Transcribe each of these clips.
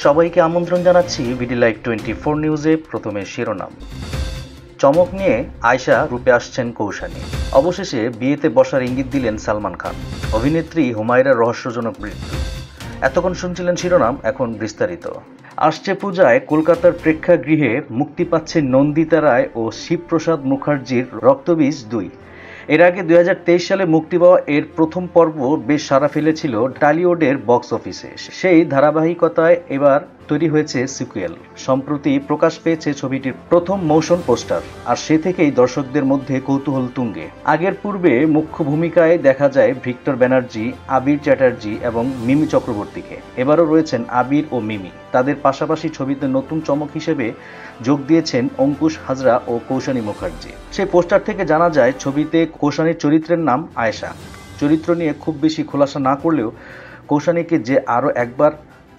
সবাইকে আমন্ত্রণ জানাচ্ছি বিডি লাইভ 24 নিউজে। প্রথমে শিরোনাম। চমক নিয়ে আয়শা রূপে আসছেন কৌশানী। অবশেষে বিয়েতে বসার ইঙ্গিত দিলেন সালমান খান। অভিনেত্রী হুমায়রার রহস্যজনক মৃত্যু। এতক্ষণ শুনছিলেন শিরোনাম, এখন বিস্তারিত। আসছে পূজায় কলকাতার প্রেক্ষাগৃহে মুক্তি পাচ্ছে নন্দিতা রায় ও শিবপ্রসাদ মুখার্জির রক্তবীজ 2। এর আগে 2023 সালে মুক্তি পাওয়া এর প্রথম পর্ব বেশ সাড়া ফেলেছিল টলিউডের বক্স অফিসে। সেই ধারাবাহিকতায় এবার তৈরি হয়েছে সিকুয়েল। সম্প্রতি প্রকাশ পেয়েছে ছবিটির প্রথম মোশন পোস্টার, আর সে থেকেই দর্শকদের মধ্যে কৌতূহল তুঙ্গে। আগের পূর্বে মুখ্য ভূমিকায় দেখা যায় ভিক্টর ব্যানার্জি, আবির চ্যাটার্জি এবং মিমি চক্রবর্তীকে। এবারও রয়েছেন আবির ও মিমি। তাদের পাশাপাশি ছবিতে নতুন চমক হিসেবে যোগ দিয়েছেন অঙ্কুশ হাজরা ও কৌশানী মুখার্জি। সেই পোস্টার থেকে জানা যায় ছবিতে কৌশানীর চরিত্রের নাম আয়েশা। চরিত্র নিয়ে খুব বেশি খোলাসা না করলেও কৌশানীকে যে আরও একবার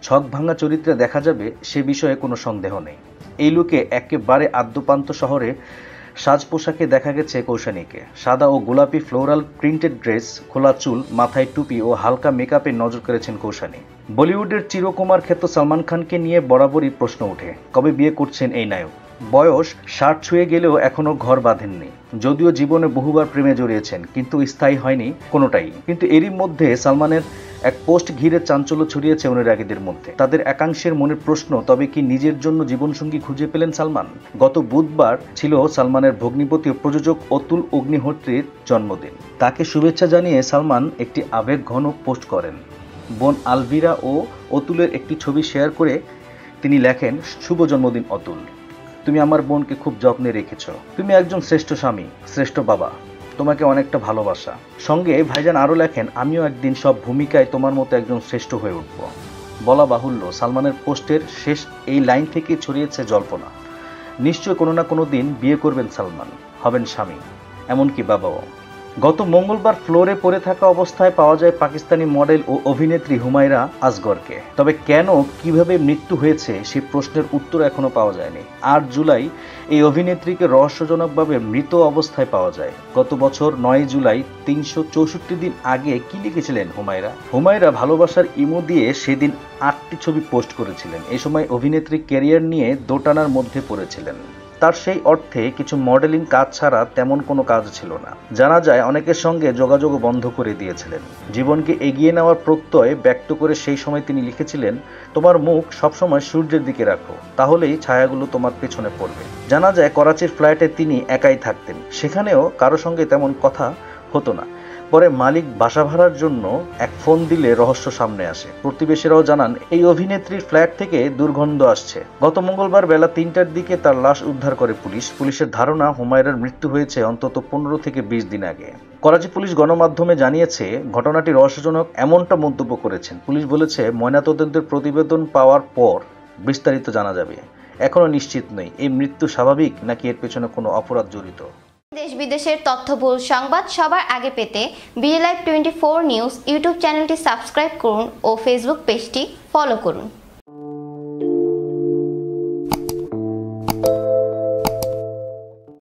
ছক ভাঙা চরিত্রে দেখা যাবে সে বিষয়ে কোনো সন্দেহ নেই। এই লুকে একেবারে আদ্যপান্ত শহরে সাজ পোশাকে দেখা গেছে কৌশানীকে। সাদা ও গোলাপি ফ্লোরাল প্রিন্টেড ড্রেস, খোলা চুল, মাথায় টুপি ও হালকা মেকআপে নজর কেড়েছেন কৌশানী। বলিউডের চিরকুমার খ্যাত সালমান খানকে নিয়ে বরাবরই প্রশ্ন ওঠে, কবে বিয়ে করছেন এই নায়ক। বয়স 60 ছুঁয়ে গেলেও এখনও ঘর বাঁধেননি। যদিও জীবনে বহুবার প্রেমে জড়িয়েছেন, কিন্তু স্থায়ী হয়নি কোনোটাই। কিন্তু এরই মধ্যে সালমানের এক পোস্ট ঘিরে চাঞ্চল্য ছড়িয়েছে অনুরাগীদের মধ্যে। তাদের একাংশের মনের প্রশ্ন, তবে কি নিজের জন্য জীবনসঙ্গী খুঁজে পেলেন সালমান? গত বুধবার ছিল সালমানের ভগ্নিপতি ও প্রযোজক অতুল অগ্নিহোত্রীর জন্মদিন। তাকে শুভেচ্ছা জানিয়ে সালমান একটি আবেগঘন পোস্ট করেন। বোন আলভিরা ও অতুলের একটি ছবি শেয়ার করে তিনি লেখেন, শুভ জন্মদিন অতুল, তুমি আমার বোনকে খুব যত্নে রেখেছ। তুমি একজন শ্রেষ্ঠ স্বামী, শ্রেষ্ঠ বাবা, তোমাকে অনেকটা ভালোবাসা। সঙ্গে ভাইজান আরও লেখেন, আমিও একদিন সব ভূমিকায় তোমার মতো একজন শ্রেষ্ঠ হয়ে উঠব। বলা বাহুল্য, সালমানের পোস্টের শেষ এই লাইন থেকে ছড়িয়েছে জল্পনা। নিশ্চয় কোনো না কোনো দিন বিয়ে করবেন সালমান, হবেন স্বামী, এমনকি বাবাও। গত মঙ্গলবার ফ্লোরে পড়ে থাকা অবস্থায় পাওয়া যায় পাকিস্তানি মডেল ও অভিনেত্রী হুমায়রা আসগরকে। তবে কেন, কিভাবে মৃত্যু হয়েছে সেই প্রশ্নের উত্তর এখনো পাওয়া যায়নি। 8 জুলাই এই অভিনেত্রীকে রহস্যজনকভাবে মৃত অবস্থায় পাওয়া যায়। গত বছর 9 জুলাই 364 দিন আগে কি লিখেছিলেন হুমায়রা ভালোবাসার ইমো দিয়ে সেদিন 8টি ছবি পোস্ট করেছিলেন। এই সময় অভিনেত্রী ক্যারিয়ার নিয়ে দোটানার মধ্যে পড়েছিলেন। তার সেই অর্থে কিছু মডেলিং কাজ ছাড়া তেমন কোনো কাজ ছিল না। জানা যায় অনেকের সঙ্গে যোগাযোগও বন্ধ করে দিয়েছিলেন। জীবনকে এগিয়ে নেওয়ার প্রত্যয় ব্যক্ত করে সেই সময় তিনি লিখেছিলেন, তোমার মুখ সবসময় সূর্যের দিকে রাখো, তাহলেই ছায়াগুলো তোমার পেছনে পড়বে। জানা যায় করাচির ফ্ল্যাটে তিনি একাই থাকতেন। সেখানেও কারো সঙ্গে তেমন কথা হতো না। পরে মালিক বাসা ভাড়ার জন্য এক ফোন দিলে রহস্য সামনে আসে। প্রতিবেশীরাও জানান, এই অভিনেত্রীর ফ্ল্যাট থেকে দুর্গন্ধ আসছে। গত মঙ্গলবার বেলা 3টার দিকে তার লাশ উদ্ধার করে পুলিশ। পুলিশের ধারণা হুমায়রার মৃত্যু হয়েছে অন্তত 15 থেকে 20 দিন আগে। করাচি পুলিশ গণমাধ্যমে জানিয়েছে, ঘটনাটি রহস্যজনক এমনটা মন্তব্য করেছেন। পুলিশ বলেছে, ময়নাতদন্তের প্রতিবেদন পাওয়ার পর বিস্তারিত জানা যাবে। এখনো নিশ্চিত নই এই মৃত্যু স্বাভাবিক নাকি এর পেছনে কোনো অপরাধ জড়িত। দেশ বিদেশের তথ্যবহুল সংবাদ সবার আগে পেতে বিডি লাইভ 24 নিউজ ইউটিউব চ্যানেলটি সাবস্ক্রাইব করুন ও ফেসবুক পেজটি ফলো করুন।